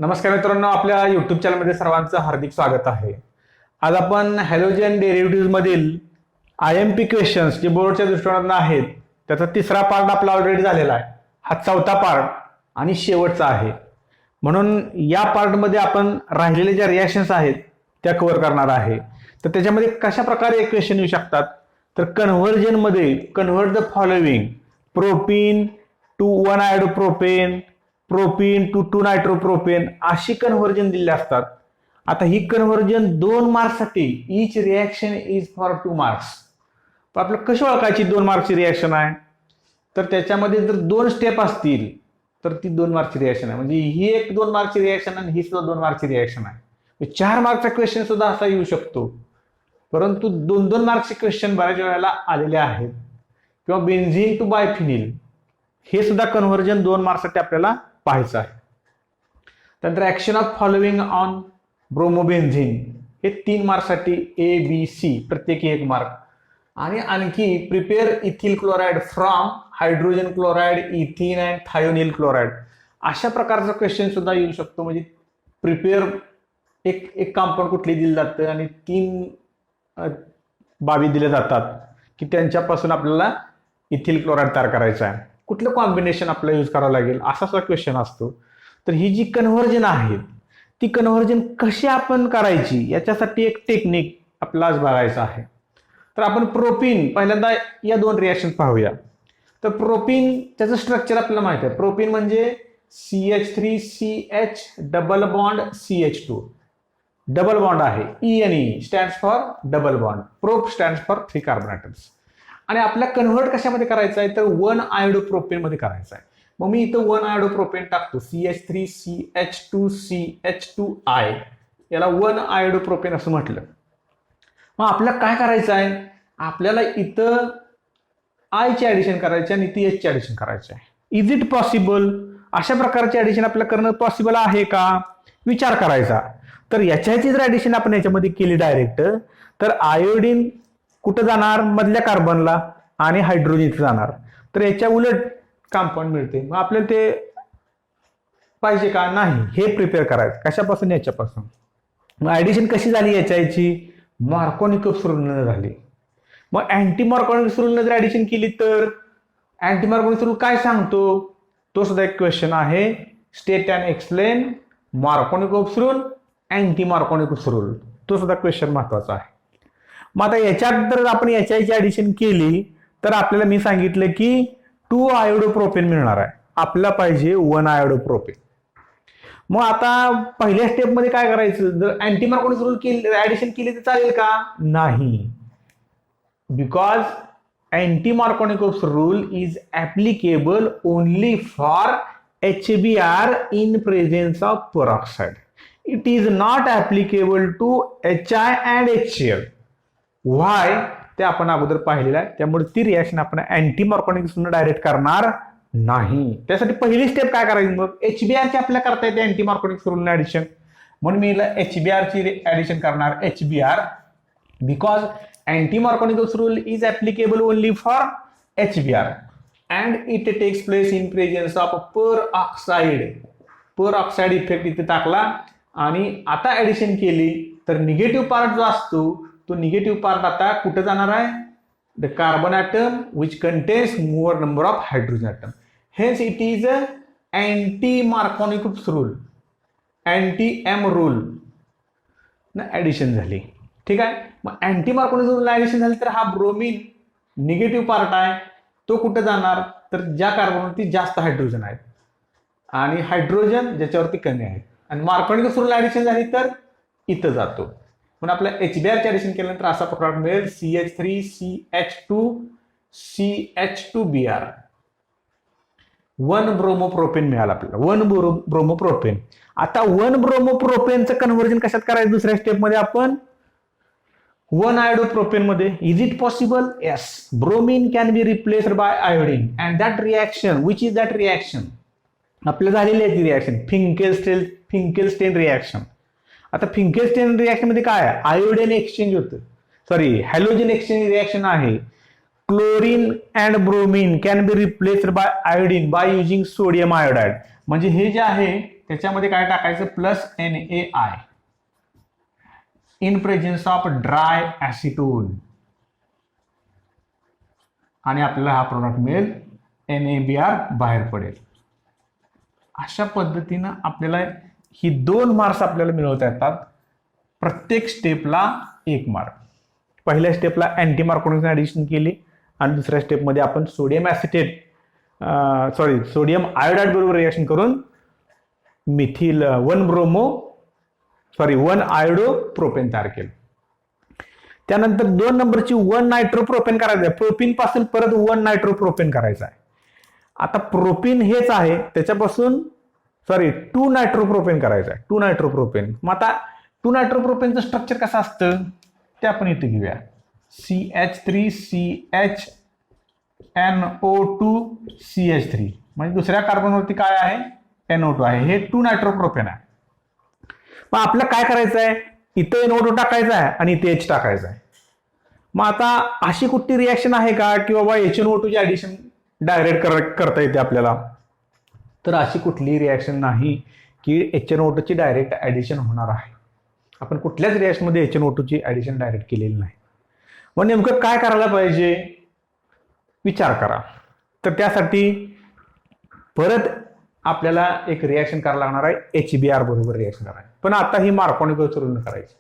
नमस्कार मित्रांनो, आपल्या युट्यूब चॅनलमध्ये सर्वांचं हार्दिक स्वागत आहे. आज आपण हॅलोजन डेरिव्हेटिव्ह मधील IMP क्वेश्चन्स जे बोर्डच्या दृष्टिकोनातून आहेत त्याचा तिसरा पार्ट आपला ऑलरेडी झालेला आहे. हा चौथा पार्ट आणि शेवटचा आहे. म्हणून या पार्टमध्ये आपण राहिलेले ज्या रिॲक्शन्स आहेत त्या कव्हर करणार आहे. तर त्याच्यामध्ये कशा प्रकारे क्वेश्चन येऊ शकतात, तर कन्व्हर्जन मध्ये convert the following propene to 1 iodopropane, propene to 2 nitropropane अशी कन्व्हर्जन दिले असतात. आता ही कन्व्हर्जन 2 मार्क्ससाठी, each reaction is for 2 marks. पण आपल्याला कशी ओळखायची 2 मार्क्सची रिॲक्शन आहे, तर त्याच्यामध्ये जर 2 स्टेप असतील तर ती 2 मार्क्सची रिॲक्शन आहे. म्हणजे ही एक 2 मार्क्सची रिॲक्शन आणि ही सुद्धा 2 मार्क्सची रिॲक्शन आहे. 4 मार्क्सचा क्वेश्चन सुद्धा असा येऊ शकतो. परंतु 2-2 मार्क्सचे क्वेश्चन बऱ्याच वेळेला आलेले आहेत. किंवा बेन्झीन टू बायफिनिल हे सुद्धा कन्व्हर्जन 2 मार्क्ससाठी आपल्याला पाहायचं आहे. त्यानंतर ऍक्शन ऑफ फॉलोइंग ऑन ब्रोमोबेन्झीन हे 3 मार्क्ससाठी ABC प्रत्येकी 1 मार्क. आणि आणखी prepare ethyl chloride from hydrogen chloride, इथिन and thionyl chloride अशा प्रकारचा क्वेश्चन सुद्धा येऊ शकतो. म्हणजे प्रिपेअर एक कंपाऊंड कुठली दिली जातं आणि 3 बाबी दिल्या जातात की त्यांच्यापासून आपल्याला इथिल क्लोराइड तयार करायचं आहे. कुठलं कॉम्बिनेशन आपल्याला यूज करावं लागेल असा सुद्धा क्वेश्चन असतो. तर ही जी कन्व्हर्जन आहे ती कन्व्हर्जन कशी आपण करायची याच्यासाठी एक टेक्निक आपल्याला आज बघायचं आहे. तर आपण प्रोपीन पहिल्यांदा या 2 रिॲक्शन पाहूया. तर प्रोपीन त्याचं स्ट्रक्चर आपल्याला माहिती आहे. प्रोपीन म्हणजे CH3CH double bond CH2 double bond आहे. E stands for double bond, prop stands for 3 carbon atoms. आणि आपल्याला कन्व्हर्ट कशामध्ये करायचं आहे, तर 1 आयोडोप्रोपेन मध्ये करायचं आहे. मग मी इथं 1 आयोडोप्रोपेन टाकतो. CH3CH2CH2I याला 1 आयोडोप्रोपेन असं म्हटलं. मग आपल्याला काय करायचं आहे, आपल्याला इथं I ची ऍडिशन करायची आणि इथे H ची ऍडिशन करायची आहे. Is it possible? अशा प्रकारचे ऍडिशन आपल्याला करणं पॉसिबल आहे का, विचार करायचा. तर याच्याची जर ऍडिशन आपण याच्यामध्ये केली डायरेक्ट, तर आयोडीन कुठं जाणार, मधल्या कार्बनला, आणि हायड्रोजन इथे जाणार. तर याच्या उलट कंपाऊंड मिळते. मग आपल्याला ते पाहिजे का, नाही. हे प्रिपेअर करायचं कशापासून, याच्यापासून. मग ऍडिशन कशी झाली याची, मार्कोनिकॉप्स रूलने झाली. मग अँटी मार्कोनिकॉप्स रूलने जर ऍडिशन केली तर अँटी मार्कोनिकॉप्स रूल काय सांगतो, तो सुद्धा एक क्वेश्चन आहे. State and explain मार्कोनिकॉप्स rule, anti Markovnikov's rule, तो सुद्धा क्वेश्चन महत्वाचा आहे. मग आता याच्यात जर आपण याची ऍडिशन केली तर आपल्याला मी सांगितलं की 2 आयोडोप्रोपेन मिळणार आहे. आपल्याला पाहिजे 1 आयोडोप्रोपेन. मग आता पहिल्या स्टेपमध्ये काय करायचं, जर अँटी मार्कोनिकॉप्स रूल ऍडिशन केली तर चालेल का, नाही. Because anti Markovnikov's rule is applicable only for HBr in presence of peroxide. It is not applicable to HI and HCl. Why ते आपण अगोदर पाहिलेलं आहे. त्यामुळे ती रिॲक्शन आपण अँटी मार्कोनिकॉप्स डायरेक्ट करणार नाही. त्यासाठी पहिली स्टेप काय करायची, मग HBr ची आपल्याला करता येते अँटी मार्कोनिकॉप्स रूल ऍडिशन. म्हणून मी HBr ची ऍडिशन करणार. HBr because anti Markovnikov's rule is applicable only for HBr and it takes place in presence of peroxide. Peroxide effect इथे टाकला आणि आता ऍडिशन केली तर निगेटिव्ह पार्ट जो असतो तो निगेटिव्ह पार्ट आता कुठे जाणार आहे, the carbon atom which contains more number of hydrogen atom. Hence it is a anti Markovnikov's rule, anti M rule ना ऍडिशन झाली. ठीक आहे. मग अँटी मार्कोनिकॉप्स रूल ऍडिशन झाली तर हा ब्रोमीन निगेटिव्ह पार्ट आहे, तो कुठे जाणार, तर ज्या कार्बनवरती जास्त हायड्रोजन आहेत आणि हायड्रोजन ज्याच्यावरती कमी आहेत. आणि मार्कोनिकॉप्स रूल ऍडिशन झाली तर इथं जातो. म्हणून आपल्या HBr चे ऍडिशन केल्यानंतर असा प्रकार मिळेल CH3CH2CH2Br. 1 ब्रोमोप्रोपेन मिळालं आपल्याला. 1 ब्रोमोप्रोपेन. आता 1 ब्रोमोप्रोपेनचं कन्व्हर्जन कशात करायचं, दुसऱ्या स्टेपमध्ये आपण 1 आयोडोप्रोपेन मध्ये. Is it possible, yes. Bromine can be replaced by iodine and that reaction, which is that reaction, आपल्या झालेली आहे ती रिॲक्शन फिंकेलस्टेन रिॲक्शन. आता फिंकेलस्टेन रिॲक्शन मध्ये काय आहे, आयोडीन एक्सचेंज होतं, सॉरी हॅलोजन एक्सचेंज रिॲक्शन आहे. Chlorine and bromine can be replaced by iodine by using sodium iodide. म्हणजे हे जे आहे त्याच्यामध्ये काय टाकायचं, plus NaI in presence of dry acetone, आणि आपल्याला हा प्रोडक्ट मिळेल, NaBr बाहेर पडेल. अशा पद्धतीनं आपल्याला ही 2 मार्क्स आपल्याला मिळवता येतात. प्रत्येक स्टेपला 1 मार्क. पहिल्या स्टेपला अँटी मार्कोनिक ऍडिशन केली आणि दुसऱ्या स्टेपमध्ये आपण सोडियम आयोडाइड बरोबर रिएक्शन करून मिथिल 1 आयोडो प्रोपेन तयार केलं. त्यानंतर 2 नंबरची 1 नायट्रोप्रोपेन करायचं आहे. प्रोपीन पासून परत 1 नायट्रोप्रोपेन करायचं आहे. आता प्रोपीन हेच आहे, त्याच्यापासून 2 नायट्रोप्रोपेन करायचं आहे. 2 नायट्रोप्रोपेन. मग आता 2 नायट्रोप्रोपेनचं स्ट्रक्चर कसं असतं ते आपण इथे घेऊया. CH3CHNO2CH3 म्हणजे दुसऱ्या कार्बनवरती काय आहे, NO2 आहे. हे 2 नायट्रोप्रोपेन आहे. मग आपल्याला काय करायचं आहे, इथे NO2 टाकायचा आहे आणि इथे H टाकायचं आहे. मग आता अशी कुठली रिॲक्शन आहे का की बाबा HNO2 ची ऍडिशन डायरेक्ट करता येते आपल्याला? तर अशी कुठलीही रिॲक्शन नाही की HNO2 ची डायरेक्ट ऍडिशन होणार आहे. आपण कुठल्याच रिॲक्शनमध्ये HNO2 ची ऍडिशन डायरेक्ट केलेली नाही. मग नेमकं काय करायला पाहिजे विचार करा. तर त्यासाठी परत आपल्याला एक रिॲक्शन करायला लागणार आहे, HBr बरोबर रिॲक्शन करायची. पण आता ही मार्कोनिक रूलनं करायची.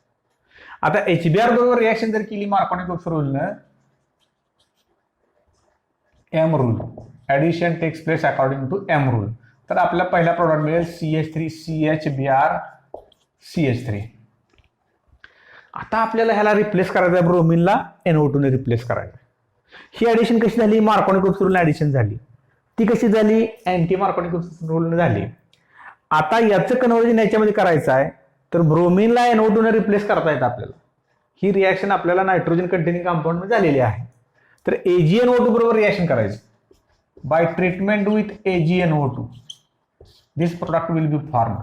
आता HBr बरोबर रिॲक्शन जर केली मार्कोनिक रूलनं, M rule, addition takes place according to M rule, तर आपल्याला पहिला प्रोडक्ट मिळेल CH3CHBr आता आपल्याला ह्याला रिप्लेस करायचं आहे, ब्रोमिनला NO2 ने रिप्लेस करायचं. ही ऍडिशन कशी झाली, मार्कोनिक रूलनं ऍडिशन झाली. ती कशी झाली, अँटी मार्कोनिक रूलनं झाली. आता याचं कन्व्हर्जन याच्यामध्ये करायचं आहे, तर ब्रोमिनला NO2 ने रिप्लेस करता येतं आपल्याला. ही रिॲक्शन आपल्याला नायट्रोजन कंटेनिंग कंपाऊंड मध्ये झालेली आहे. तर AgNO2 बरोबर रिॲक्शन करायचं. Bye treatment with AgNO2 this product will be form.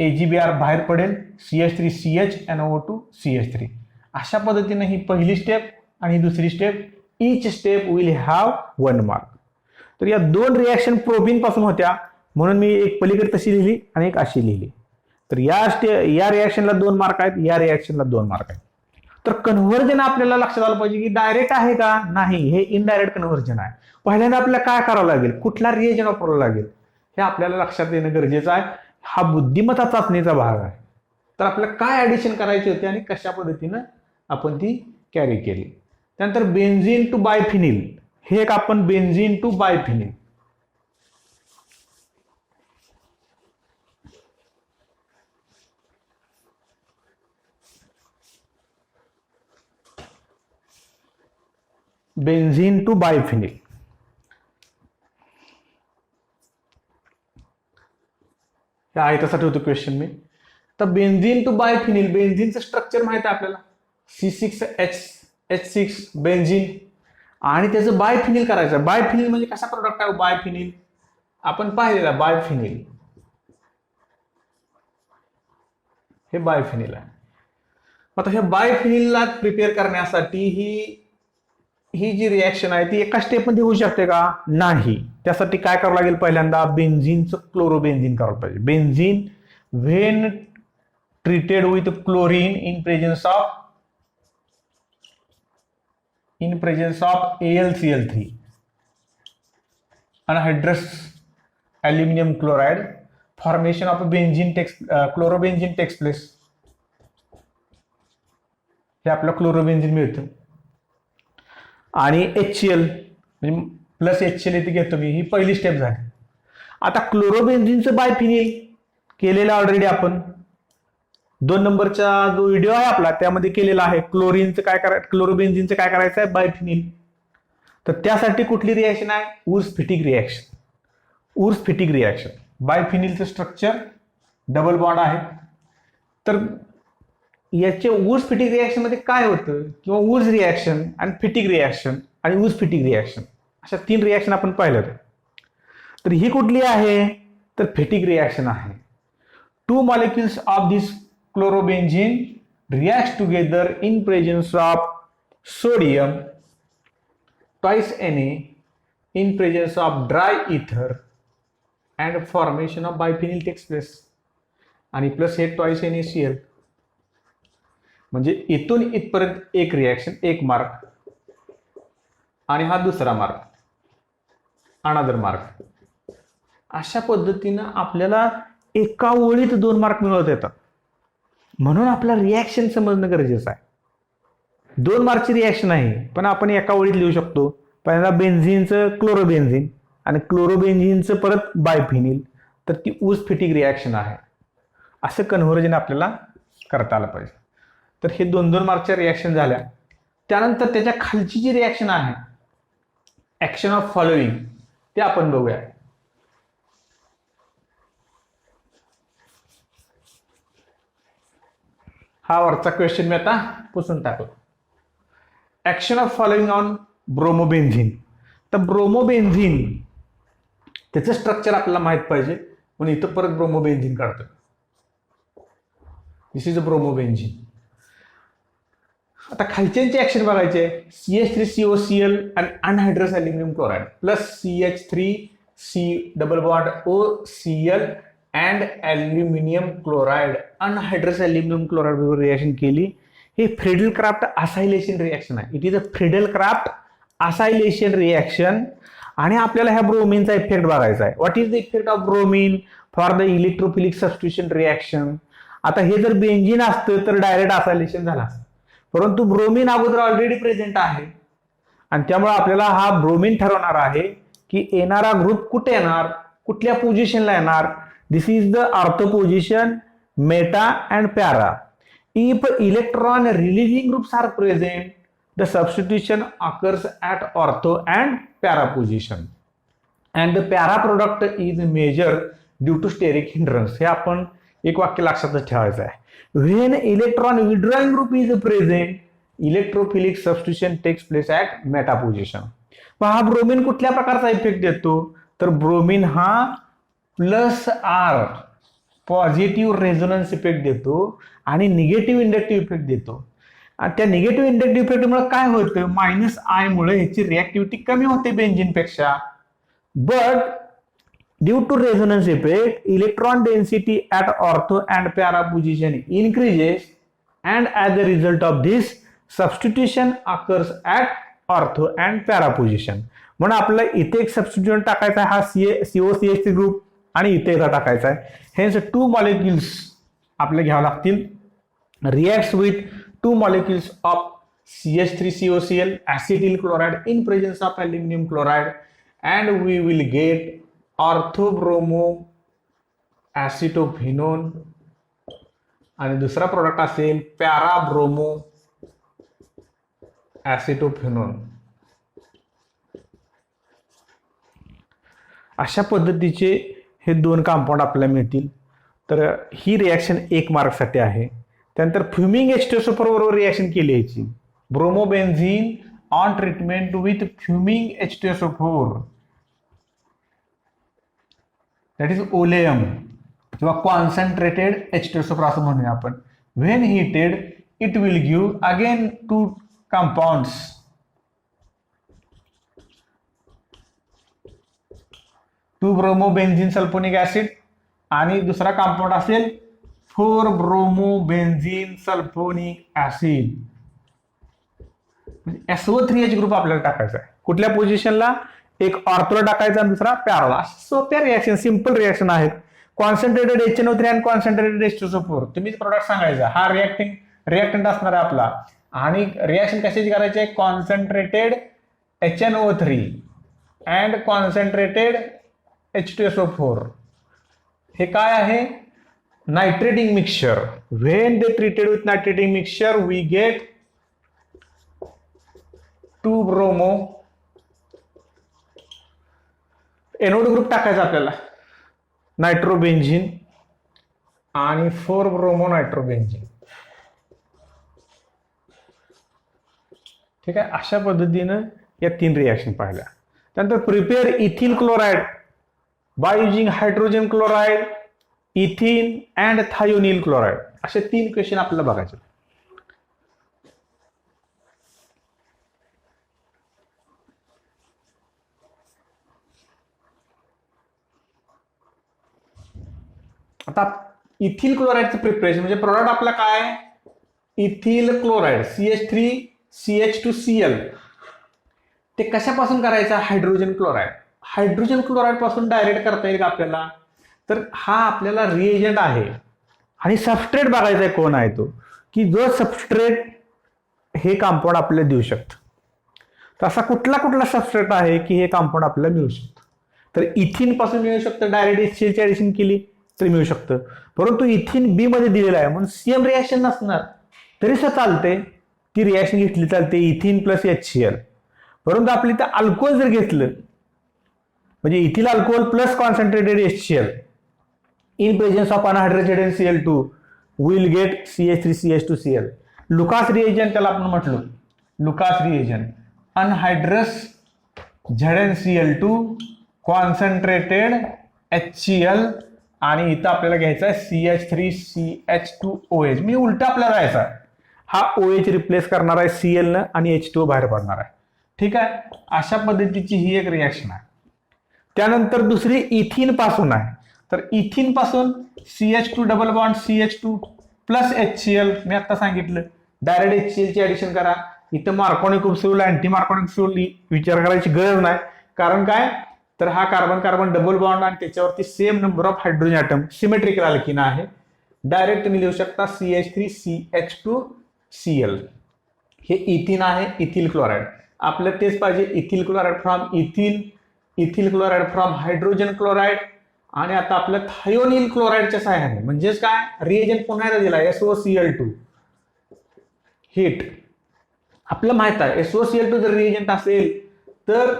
AgBr बाहेर पडेल, CH3CHNO2CH3. अशा पद्धतीने ही पहिली स्टेप आणि दुसरी step, each step will have 1 mark. तर या 2 रिॲक्शन प्रोपीन पासून होत्या, म्हणून मी एक पलीकडे तशी लिहिली आणि एक अशी लिहिली. तर या रिॲक्शनला 2 मार्क आहेत, या रिॲक्शनला 2 मार्क आहेत. तर कन्व्हर्जन आपल्याला लक्षात आलं पाहिजे की डायरेक्ट आहे का, नाही, हे इनडायरेक्ट कन्व्हर्जन आहे. पहिल्यांदा आपल्याला काय करावं लागेल, कुठला रिएजन वापरावं लागेल हे आपल्याला लक्षात येणं गरजेचं आहे. हा बुद्धिमत्ता चाचणीचा भाग आहे. तर आपल्याला काय ऍडिशन करायची होती आणि कशा पद्धतीनं आपण ती कॅरी केली. त्यानंतर बेन्झीन टू बायफिनिल, हे एक आपण बेन्झीन टू बायफिनिल, बेन्झीन टू बायफिनिल आहे, तसा ठेवतो क्वेश्चन मी. तर बेन्झीन टू बायफिनिल, बेन्झीनचं स्ट्रक्चर माहिती आहे आपल्याला, C6H6 बेन्झीन, आणि त्याचं बायफिनिल करायचं. बायफिनिल म्हणजे कसा प्रोडक्ट आहे बायफिनिल, आपण पाहिलेला बायफिनिल, हे बायफिनिल आहे. आता हे बायफिनिलला प्रिपेअर करण्यासाठी ही जी रिॲक्शन आहे ती एका स्टेपमध्ये होऊ शकते का, नाही. त्यासाठी काय करावं लागेल, पहिल्यांदा बेन्झीनचं क्लोरोबेन्झीन करावं पाहिजे. Benzene when treated with chlorine in presence of AlCl3 anhydrous aluminium chloride, formation of chlorobenzene takes place. हे आपलं क्लोरोबेन्झीन मिळतं आणि HCl म्हणजे प्लस HCl इथे घेतो मी. ही पहिली स्टेप झाली. आता क्लोरोबेन्झीनचं बायफिनिल केलेलं ऑलरेडी आपण 2 नंबरचा जो व्हिडिओ आहे आपला त्यामध्ये केलेला आहे. क्लोरोबेन्झीनचं काय करायचं आहे, बायफिनिल. तर त्यासाठी कुठली रिॲक्शन आहे, ऊर्स-फिटिक रिॲक्शन. बायफिनिलचं स्ट्रक्चर डबल बॉन्ड आहे. तर याचे ऊर्स-फिटिक रिॲक्शन मध्ये काय होतं, किंवा ऊर्स रिॲक्शन आणि फिटिक रिॲक्शन आणि ऊर्स-फिटिक रिॲक्शन, अशा 3 रिॲक्शन आपण पाहिलं होतं. तर ही कुठली आहे, तर फिटिक रिॲक्शन आहे. 2 molecules of this chlorobenzene react together in presence of sodium twice Na in presence of dry ether and formation of biphenyl takes place. आणि प्लस हे twice NaCl, म्हणजे इथून इथपर्यंत एक रिॲक्शन, एक मार्क, आणि हा दुसरा मार्क, अनदर मार्क. अशा पद्धतीनं आपल्याला एका ओळीत 2 मार्क मिळवता येतात. म्हणून आपला रिॲक्शन समजणं गरजेचं आहे. 2 मार्कची रिॲक्शन आहे, पण आपण एका ओळीत लिहू शकतो. पहिल्यांदा बेन्झिनचं क्लोरोबेन्झिन आणि क्लोरोबेन्झिनचं परत बायफिनिल, तर ती ऊसफिटिक रिॲक्शन आहे. असं कन्व्हर्जन आपल्याला करता आलं पाहिजे. तर हे 2-2 मार्कच्या रिॲक्शन झाल्या. त्यानंतर त्याच्या खालची जी रिॲक्शन आहे, ऍक्शन ऑफ फॉलोइंग, ते आपण बघूया. हा वरचा क्वेश्चन मी आता पुसून टाकला. Action of following on bromobenzene. तर ब्रोमोबेन्झिन त्याचं स्ट्रक्चर आपल्याला माहित पाहिजे, म्हणून इथं परत ब्रोमोबेन्झिन काढतो. This is a bromobenzene. आता खालच्यांचे ऍक्शन बघायचे. CH3COCl आणि anhydrous aluminium chloride plus CH3C double bond OCl and aluminium chloride, anhydrous aluminium chloride बरोबर रिॲक्शन केली. हे फ्रिडल क्राफ्ट असायलेशन रिॲक्शन आहे. It is a Friedel Crafts acylation reaction. आणि आपल्याला ह्या ब्रोमिनचा इफेक्ट बघायचा आहे. What is the effect of bromine for the electrophilic substitution reaction. आता हे जर बेन्झिन असतं तर डायरेक्ट असायलेशन झाला असतं, परंतु ब्रोमिन अगोदर ऑलरेडी प्रेझेंट आहे, आणि त्यामुळे आपल्याला हा ब्रोमिन ठरवणार आहे की येणारा ग्रुप कुठे येणार, कुठल्या पोझिशनला येणार. This is the ortho position, meta and para. If electron releasing groups are present, the substitution occurs at ortho and para position and the para product is measured due to steric hindrance. हे आपण एक वाक्य लक्षातच ठेवायचं आहे. When electron withdrawing group is present, electrophilic substitution takes place at meta position. मग हा bromine कुठल्या प्रकारचा इफेक्ट देतो, तर ब्रोमिन हा +R पॉझिटिव्ह रेझोनन्स इफेक्ट देतो आणि निगेटिव्ह इंडक्टिव्ह इफेक्ट देतो. आणि त्या निगेटिव्ह इंडक्टिव्ह इफेक्टमुळे काय होतं, -I मुळे ह्याची रिॲक्टिव्हिटी कमी होते बेन्झिनपेक्षा. But due to resonance effect, electron density at ortho and para position increases, and as a result of this substitution occurs at ortho and para position. म्हणून आपल्याला इथे एक सबस्टिट्यूशन टाकायचा आहे, हा COCH3 ग्रुप, आणि इथे इथं टाकायचा आहे. हेन्स 2 मॉलिक्युल्स आपल्याला घ्यावं लागतील. Reacts with 2 molecules of CH3COCl acetyl chloride in presence of aluminum chloride, and we will get orthobromo acetophenone, आणि दुसरा प्रोडक्ट असेल पॅराब्रोमो ॲसिटोफेनोन. अशा पद्धतीचे हे 2 कंपाऊंड आपल्याला मिळतील. तर ही रिॲक्शन 1 मार्कसाठी आहे. त्यानंतर फ्युमिंग H2SO4 बरोबर रिॲक्शन केली याची. Bromobenzene on treatment with fuming H2SO4, that is oleum किंवा कॉन्सन्ट्रेटेड H2SO4 असं म्हणूया आपण. When heated it will give again 2 compounds, 2 bromobenzene sulphonic acid, आणि दुसरा कंपाऊंड असेल 4 ब्रोमोबेन्झिन सल्फोनिक ऍसिड. SO3H ग्रुप आपल्याला टाकायचा आहे. कुठल्या पोझिशनला, एक ऑर्थोला टाकायचा आणि दुसरा पॅराला. सोप्या रिॲक्शन, सिंपल रिॲक्शन आहेत. कॉन्सन्ट्रेटेड HNO3 आणि कॉन्सन्ट्रेटेड H2SO4 तुम्हीच प्रोडक्ट सांगायचा. हा रिॲक्टंट असणार आहे आपला. आणि रिॲक्शन कशाची करायची आहे, concentrated HNO3 and concentrated H2SO4. हे काय आहे, nitrating mixture. When they treated with nitrating mixture we get 2 bromo anode group टाकायचा आपल्याला, नायट्रोबेन्झिन आणि 4 ब्रोमो नायट्रोबेन्झिन. ठीक आहे. अशा पद्धतीनं या 3 रिॲक्शन पाहिल्या. त्यानंतर prepare ethyl chloride by using hydrogen chloride, इथिन and thionyl chloride. असे 3 क्वेश्चन आपल्याला बघायचे. आता इथिल क्लोराईडचं प्रिपरेशन म्हणजे प्रॉडक्ट आपला काय, इथिल क्लोराईड CH3CH2Cl, ते कशापासून करायचं, हायड्रोजन क्लोराईड. हायड्रोजन क्लोराईड पासून डायरेक्ट करता येईल का आपल्याला, तर हा आपल्याला रिएजंट आहे आणि सबस्ट्रेट बघायचा आहे कोण आहे तो, की जो सबस्ट्रेट हे कंपाऊंड आपल्याला देऊ शकतं. तर असा कुठला कुठला सबस्ट्रेट आहे की हे कंपाऊंड आपल्याला मिळू शकतं. तर इथिन पासून मिळू शकतं, डायरेक्ट HCl ची ऍडिशन केली तरी मिळू शकतं. परंतु इथिन बी मध्ये दिलेला आहे म्हणून सेम रिएक्शन नसणार तरी सुद्धा चालते, ती रिएक्शन घेतली चालते इथिन प्लस HCl. परंतु आपली तर अल्कोहोल जर घेतलं म्हणजे ethyl alcohol plus concentrated HCl in presence of anhydrated Cl2 will get CH3CH2Cl. Lucas reagent त्याला आपण म्हटलो, Lucas reagent, anhydrous ZnCl2 concentrated HCl आणि इथं आपल्याला घ्यायचा आहे CH3CH2OH. मी उलटा आपल्याला जायचा, हा OH रिप्लेस करणार आहे Cl न आणि H2O बाहेर पडणार आहे. ठीक आहे, अशा पद्धतीची ही एक रिॲक्शन आहे. त्यानंतर दुसरी इथिन पासून आहे. तर इथिन पासून CH2 double bond CH2 plus HCl, मी आता सांगितलं डायरेक्ट HCl ची ऍडिशन करा. इथं मार्कोनिक उपसोल अँटी मार्कोनिक उपसोल विचार करायची गरज नाही. कारण काय, तर हा कार्बन कार्बन डबल बॉन्ड आणि त्याच्यावरती same number of hydrogen atom symmetrical alkene आहे. डायरेक्ट तुम्ही लिहू शकता CH3CH2Cl. हे इथिन आहे, इथिल क्लोराईड. आपल्याला तेच पाहिजे, ethyl chloride from ethyl, ethyl chloride from hydrogen chloride. आणि आता आपल्या थायोनिल क्लोराईडच्या सहाय्याने म्हणजेच काय, रिएजंट पुन्हा दिला SOCl2 हीट. आपलं माहित आहे SOCl2 जर रिएजंट असेल तर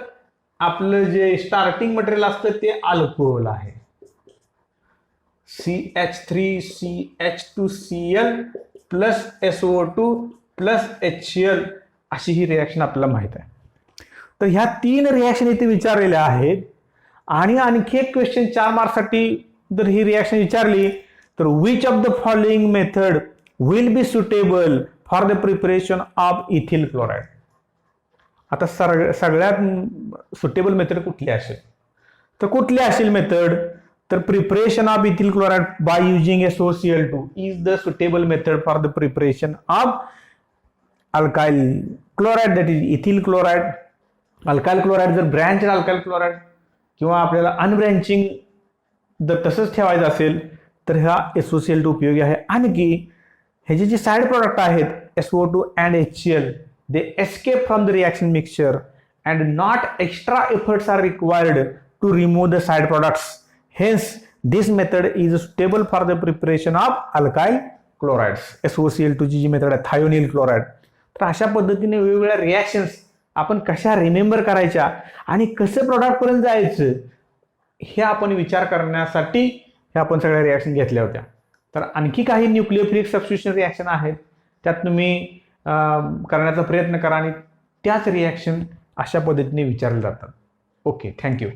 आपलं जे स्टार्टिंग मटेरियल असतं ते अल्कोहोल आहे, CH3CH2Cl plus SO2 plus HCl, अशी ही रिॲक्शन आपल्याला माहित आहे. तर ह्या 3 रिॲक्शन इथे विचारलेल्या आहेत. आणि आणखी एक क्वेश्चन 4 मार्क्ससाठी जर ही रिॲक्शन विचारली तर which of the following method will be suitable for the preparation of ethyl chloride. आता सगळ्यात सुटेबल मेथड कुठली असेल, तर कुठली असेल मेथड, तर preparation of ethyl chloride by using SOCl2 is the suitable method for the preparation of alkyl chloride, that is ethyl chloride. Alkyl chloride जर branch alkyl chloride किंवा आपल्याला अनब्रँचिंग जर तसंच ठेवायचं असेल तर हा SOCl2 उपयोगी आहे. आणखी ह्याचे जे साइड प्रोडक्ट आहेत SO2 and HCl, they escape from the reaction mixture and not extra efforts are required to remove the side products. Hence, this method is suitable for the preparation of alkyl chlorides. SOCl2 ची जी method आहे thionyl chloride. तर अशा पद्धतीने वेगवेगळ्या reactions आपण कशा remember करायच्या आणि कसं प्रॉडक्ट पर्यंत जायचं हे आपण विचार करण्यासाठी हे आपण सगळ्या रिॲक्शन घेतल्या होत्या. तर आणखी काही न्यूक्लियोफिलिक सबस्टिट्यूशन रिॲक्शन आहेत, त्यात तुम्ही करण्याचा प्रयत्न करा आणि त्याच रिॲक्शन अशा पद्धतीने विचारले जातात. Okay, thank you.